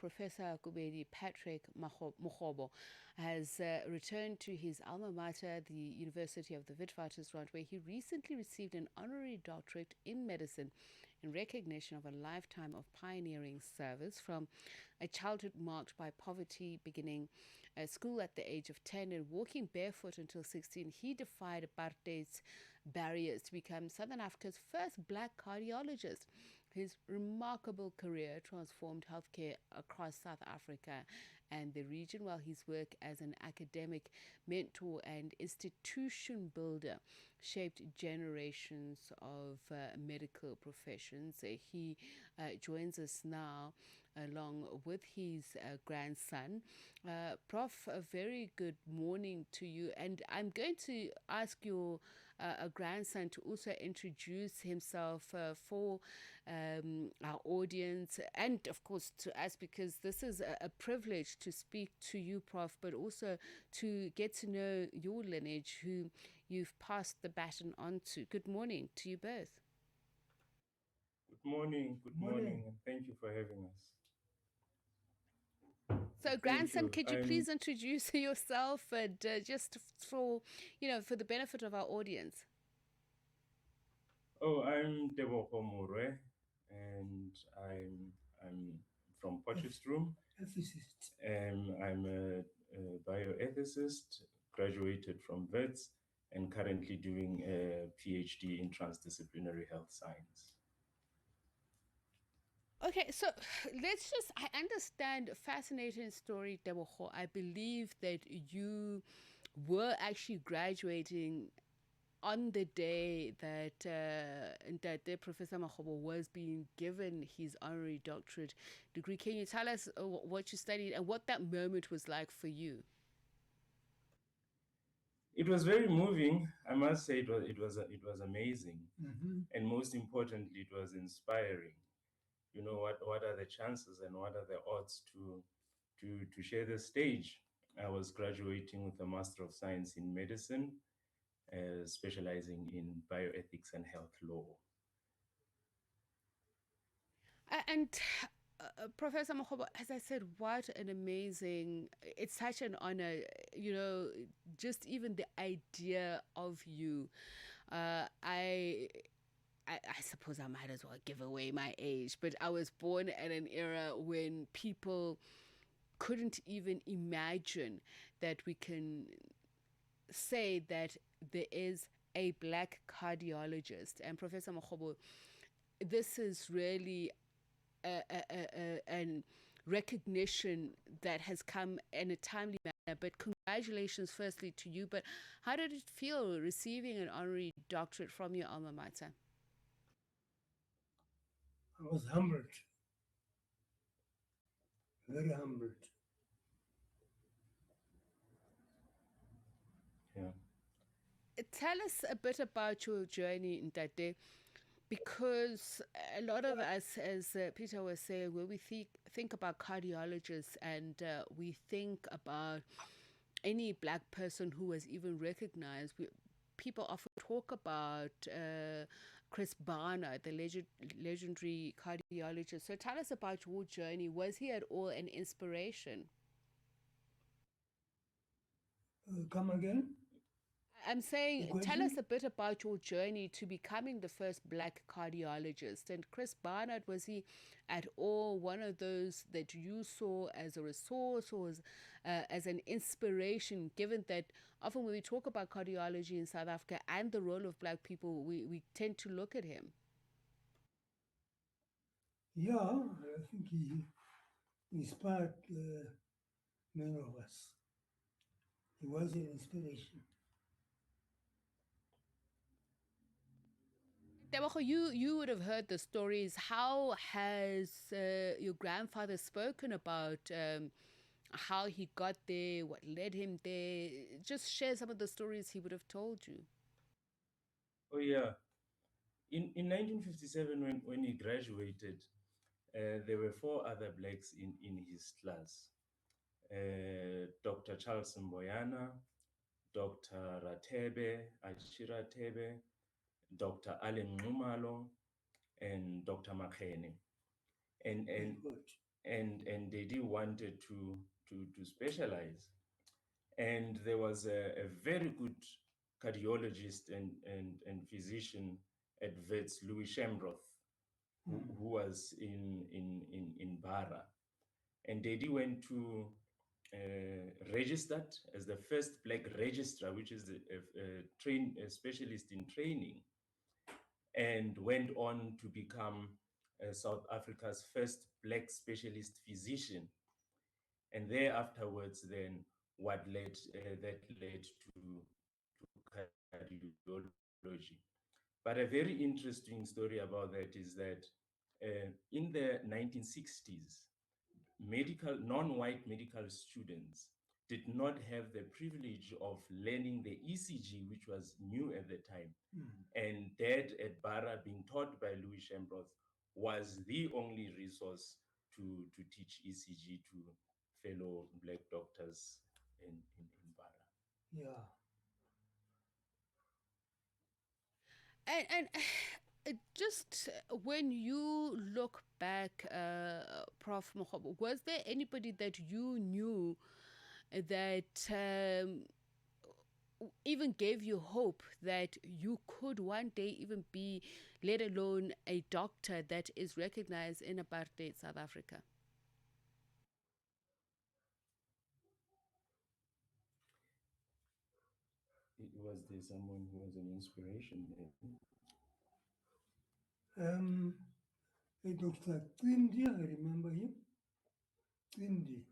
Professor Kubedi Patrick Mokhobo has returned to his alma mater, the University of the Witwatersrand, where he recently received an honorary doctorate in medicine in recognition of a lifetime of pioneering service. From a childhood marked by poverty, beginning school at the age of 10 and walking barefoot until 16, he defied apartheid's barriers to become Southern Africa's first black cardiologist. His remarkable career transformed healthcare across South Africa and the region, while his work as an academic mentor and institution builder shaped generations of medical professions. He joins us now along with his grandson. Prof, a very good morning to you. And I'm going to ask your grandson to also introduce himself for our audience and, of course, to us, because this is a privilege to speak to you, Prof, but also to get to know your lineage, who you've passed the baton on to. Good morning to you both. Good morning, and thank you for having us. So, grandson, could you please introduce yourself and just for, for the benefit of our audience? Oh, I'm Tebogo Mure, and I'm from Potchefstroom. I'm a bioethicist, graduated from Wits, and currently doing a PhD in transdisciplinary health science. Okay, so I understand a fascinating story, Tebogo. I believe that you were actually graduating on the day that Professor Mokhobo was being given his honorary doctorate degree. Can you tell us what you studied and what that moment was like for you? It was very moving. I must say it was amazing, and most importantly, it was inspiring. You know, what are the chances and what are the odds to share the stage? I was graduating with a Master of Science in Medicine, specializing in bioethics and health law. And Professor Mokhobo, as I said, what an amazing, it's such an honor, just even the idea of you. I suppose I might as well give away my age, but I was born at an era when people couldn't even imagine that we can say that there is a black cardiologist. And Professor Mokhobo, this is really an recognition that has come in a timely manner. But congratulations firstly to you. But how did it feel receiving an honorary doctorate from your alma mater? I was humbled, very humbled. Yeah. Tell us a bit about your journey in that day, because a lot of us, as Peter was saying, when we think about cardiologists and we think about any black person who was even recognized, people often talk about Chris Barnard, the legendary cardiologist. So tell us about your journey. Was he at all an inspiration? Come again? I'm saying, tell us a bit about your journey to becoming the first black cardiologist. And Chris Barnard, was he at all one of those that you saw as a resource or as an inspiration, given that often when we talk about cardiology in South Africa and the role of black people, we tend to look at him? Yeah, I think he inspired many of us. He was an inspiration. Tebogo, you would have heard the stories. How has your grandfather spoken about how he got there, what led him there? Just share some of the stories he would have told you. Oh yeah. In 1957, when he graduated, there were 4 other blacks in his class. Dr. Charles Mboyana, Dr. Achira Tebe, Dr. Allen Numalo, and Dr. Makhene. And and Dedi wanted to specialize. And there was a very good cardiologist and physician at Wits, Louis Shembroth, who was in Bara. And Dedi went to registered as the first black registrar, which is a specialist in training, and went on to become South Africa's first black specialist physician. And there afterwards, then what led that led to cardiology. But a very interesting story about that is that in the 1960s, non-white medical students did not have the privilege of learning the ECG, which was new at the time. And that at Bara, being taught by Louis Shembroth, was the only resource to teach ECG to fellow black doctors in Bara. Yeah. And just when you look back, Prof. Mokhobo, was there anybody that you knew that even gave you hope that you could one day even be, let alone a doctor that is recognized in apartheid South Africa? Was there someone who was an inspiration? Dr. Twindi, I remember him. Twindi.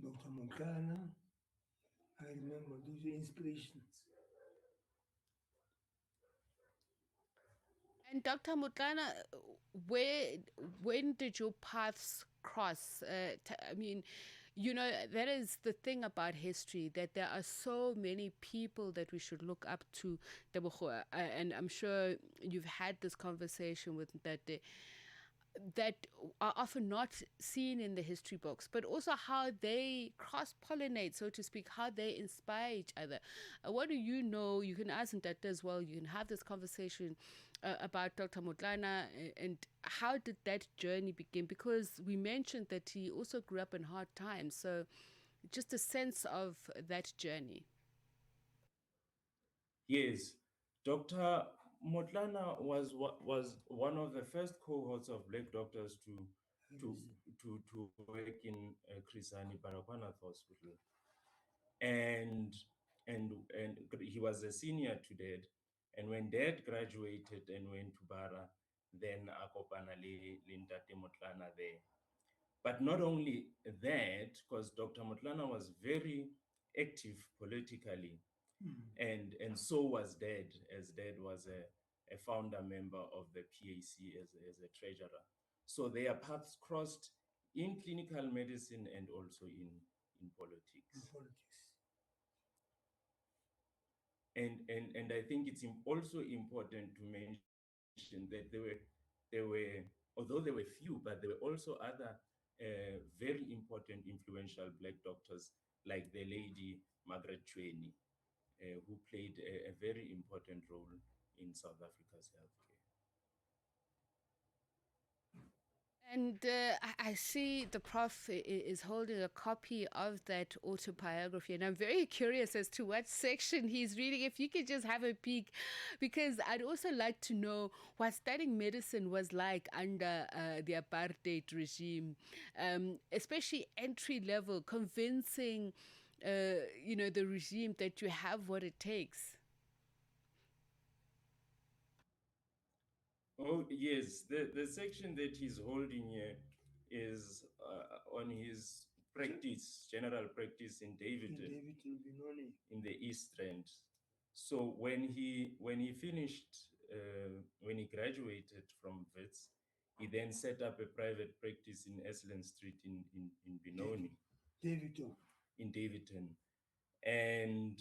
Dr. Montana, I remember those inspirations. And Dr. Mutlana, when did your paths cross? I mean, you know, that is the thing about history, that there are so many people that we should look up to. And I'm sure you've had this conversation with that are often not seen in the history books, but also how they cross-pollinate, so to speak, how they inspire each other. What do you know? You can ask that as well. You can have this conversation about Dr. Motlana, and how did that journey begin? Because we mentioned that he also grew up in hard times, so just a sense of that journey. Yes, Dr. Motlana was one of the first cohorts of black doctors to to work in Chris Hani Baragwanath Hospital, and and he was a senior to Dad. And when Dad graduated and went to Bara, then akopana le Ntate Motlana there. But not only that, because Dr. Motlana was very active politically, and so was Dad, as Dad was a founder member of the PAC as a treasurer. So their paths crossed in clinical medicine and also in politics. And I think it's also important to mention that there were, although there were few, but there were also other very important influential black doctors like the lady Margaret Chweni, who played a very important role in South Africa's healthcare. And I see the Prof is holding a copy of that autobiography, and I'm very curious as to what section he's reading. If you could just have a peek, because I'd also like to know what studying medicine was like under the apartheid regime, especially entry level, convincing, the regime that you have what it takes. Oh, yes. The section that he's holding here is on his practice, general practice in Davidton, in the East Rand. So when he finished, when he graduated from Wits, he then set up a private practice in Eslen Street in Benoni. Davidton. In Davidton. And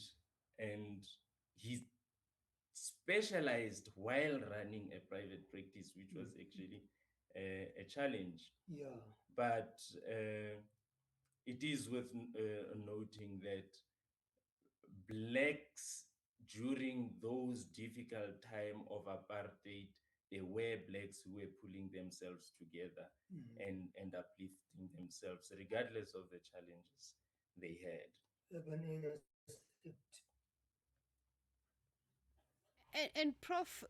he specialized while running a private practice, which was actually a challenge. Yeah. But it is worth noting that blacks during those difficult time of apartheid aware blacks who were pulling themselves together and uplifting themselves regardless of the challenges they had. Urban Areas Act. And Prof,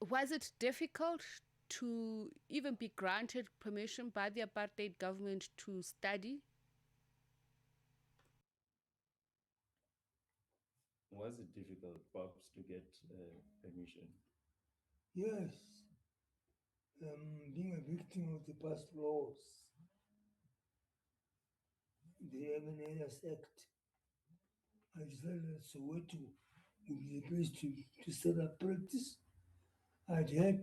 was it difficult to even be granted permission by the apartheid government to study? Was it difficult, perhaps, to get permission? Yes. Being a victim of the past laws, the Urban Areas Act, I decided that Soweto would be the place to set up practice. I'd had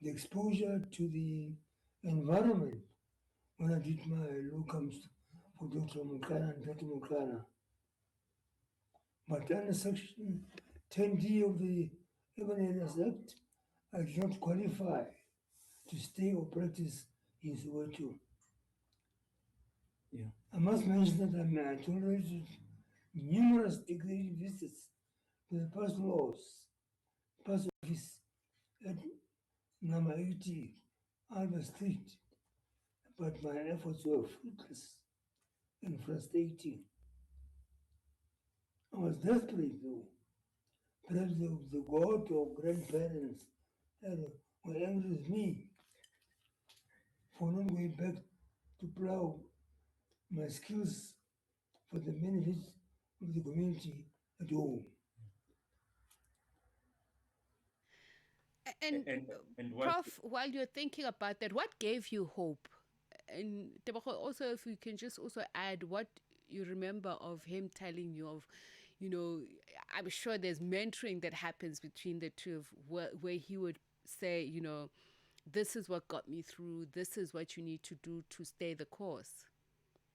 the exposure to the environment when I did my locums for Dr. Mukana and Dr. Mukana. But under Section 10D of the Urban Areas Act, I did not qualify to stay or practice in Soweto. Yeah. I must mention that I tolerated numerous degrading visits to the past laws, past office at number 80 Albert Street, but my efforts were fruitless and frustrating. I was desperate though. Perhaps the god or grandparents were angry with me for not going back to plow my skills for the benefit of the community at home. And, and what Prof, while you're thinking about that, what gave you hope? And Tebogo, also, if you can just also add what you remember of him telling you of, you know, I'm sure there's mentoring that happens between the two of where he would say, you know, this is what got me through, this is what you need to do to stay the course.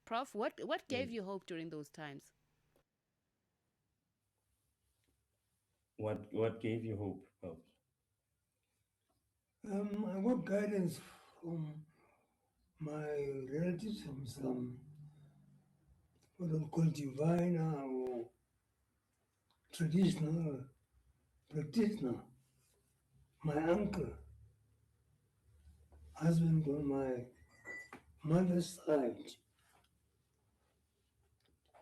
Prof, what gave you hope during those times? What gave you hope, Prof? I got guidance from my relatives, from some what I call diviner or traditional practitioner. My uncle, husband on my mother's side,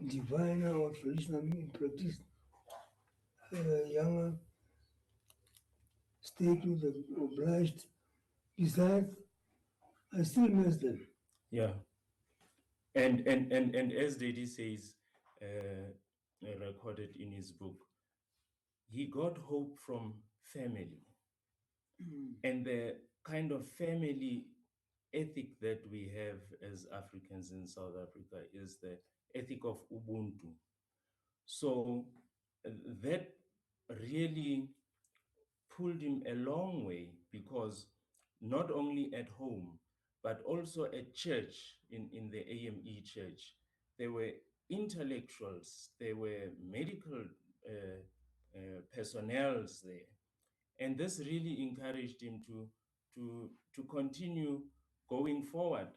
diviner or traditional practitioner, younger stayed with the obliged. Besides, I still miss them. Yeah. And as Daddy says, recorded in his book, he got hope from family. And the kind of family ethic that we have as Africans in South Africa is the ethic of Ubuntu. So that really pulled him a long way, because not only at home, but also at church, in the AME church, there were intellectuals, there were medical personnel there. And this really encouraged him to continue going forward.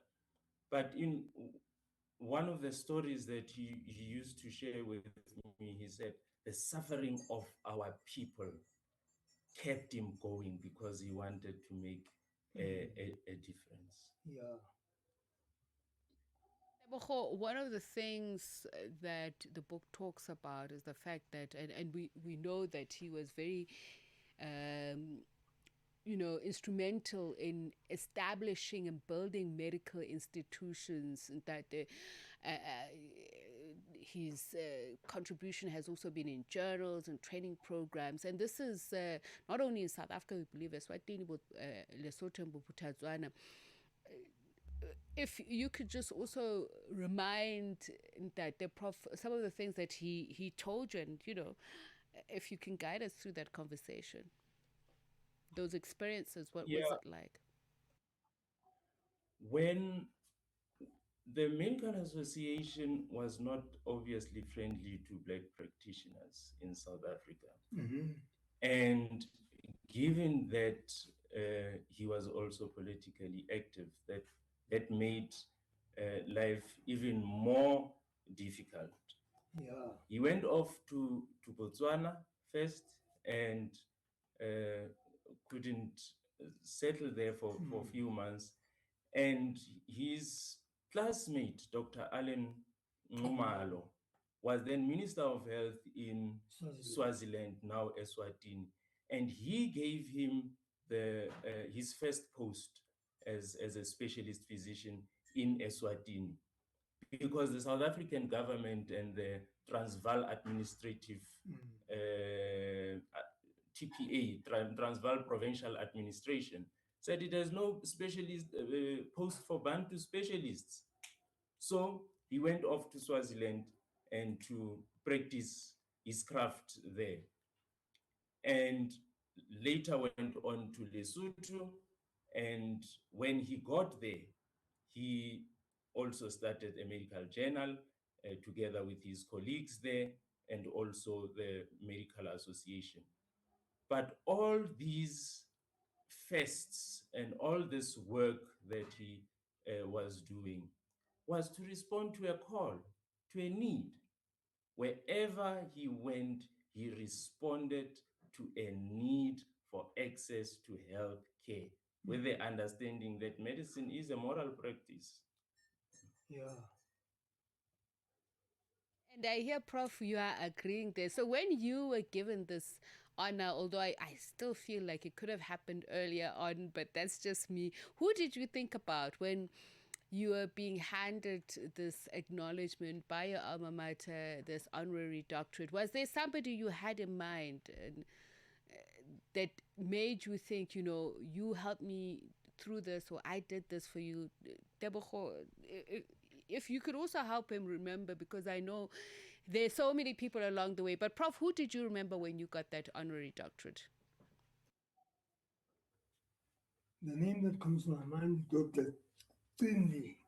But in one of the stories that he used to share with me, he said, the suffering of our people kept him going because he wanted to make a difference. Yeah. One of the things that the book talks about is the fact that, and we know that he was very, instrumental in establishing and building medical institutions, that his contribution has also been in journals and training programs. And this is not only in South Africa, we believe, Eswatini, but Lesotho and Bophuthatswana. If you could just also remind that the Prof, some of the things that he told you, and, if you can guide us through that conversation, those experiences, what was it like? When the Medical Association was not obviously friendly to Black practitioners in South Africa. And given that he was also politically active, that made life even more difficult. Yeah. He went off to Botswana first, and couldn't settle there for a few months. And his classmate, Dr. Allen Ngumalo, was then Minister of Health in Swaziland, now Eswatini. And he gave him his first post as a specialist physician in Eswatini, because the South African government and the Transvaal Administrative TPA, Transvaal Provincial Administration, said it has no specialist post for Bantu specialists. So he went off to Swaziland and to practice his craft there. And later went on to Lesotho. And when he got there, he also started a medical journal together with his colleagues there, and also the Medical Association. But all these fests and all this work that he was doing was to respond to a call, to a need. Wherever he went, he responded to a need for access to health care, with the understanding that medicine is a moral practice. Yeah. And I hear, Prof, you are agreeing there. So when you were given this honor, although I still feel like it could have happened earlier on, but that's just me, who did you think about when you were being handed this acknowledgement by your alma mater, this honorary doctorate? Was there somebody you had in mind and that made you think, you helped me through this, or I did this for you? Tebogo, if you could also help him remember, because I know there's so many people along the way. But Prof, who did you remember when you got that honorary doctorate? The name that comes to my mind is Dr. Cindy.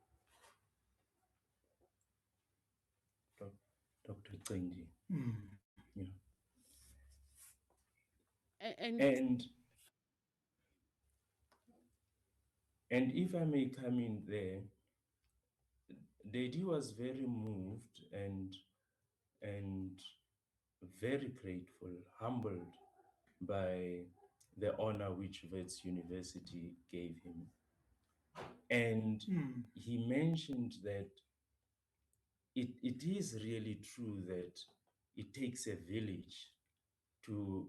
Dr. Cindy. Yeah. And if I may come in there, Dedi was very moved and very grateful, humbled by the honor which Wits University gave him. And he mentioned that it is really true that it takes a village to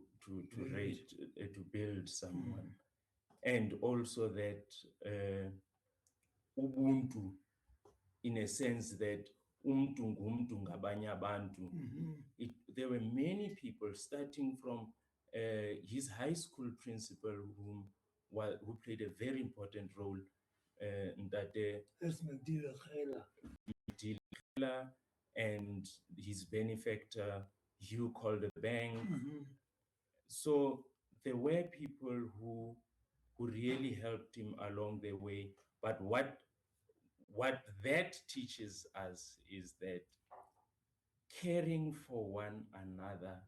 build someone. And also that Ubuntu, in a sense that umntu ngumntu ngabanye abantu. There were many people, starting from his high school principal, who played a very important role, and his benefactor, Hugh Calderbank. So there were people who really helped him along the way. But what that teaches us is that caring for one another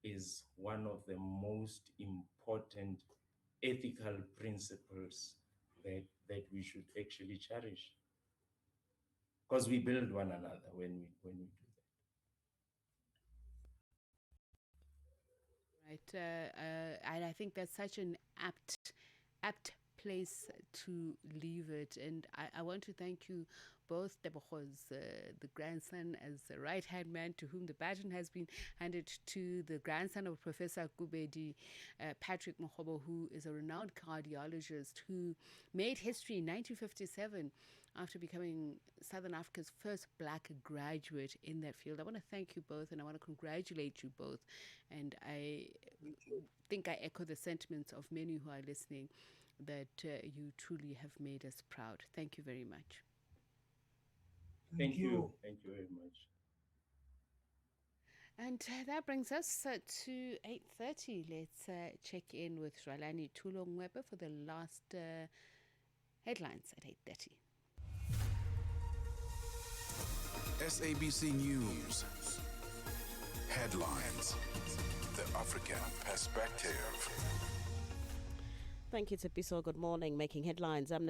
is one of the most important ethical principles that we should actually cherish, because we build one another when we do that. Right, and I think that's such an apt place to leave it. And I want to thank you both, Tebogos, the grandson, as the right-hand man to whom the baton has been handed to, the grandson of Professor Kubedi Patrick Mokhobo, who is a renowned cardiologist who made history in 1957 after becoming Southern Africa's first black graduate in that field. I want to thank you both, and I want to congratulate you both. And I think I echo the sentiments of many who are listening, that you truly have made us proud. Thank you very much. Thank you. Thank you very much. And that brings us to 8:30. Let's check in with Ralani Tulongwebe for the last headlines at 8:30. SABC News. Headlines. The African Perspective. Thank you, Tsepiso. Good morning. Making headlines. Amnesty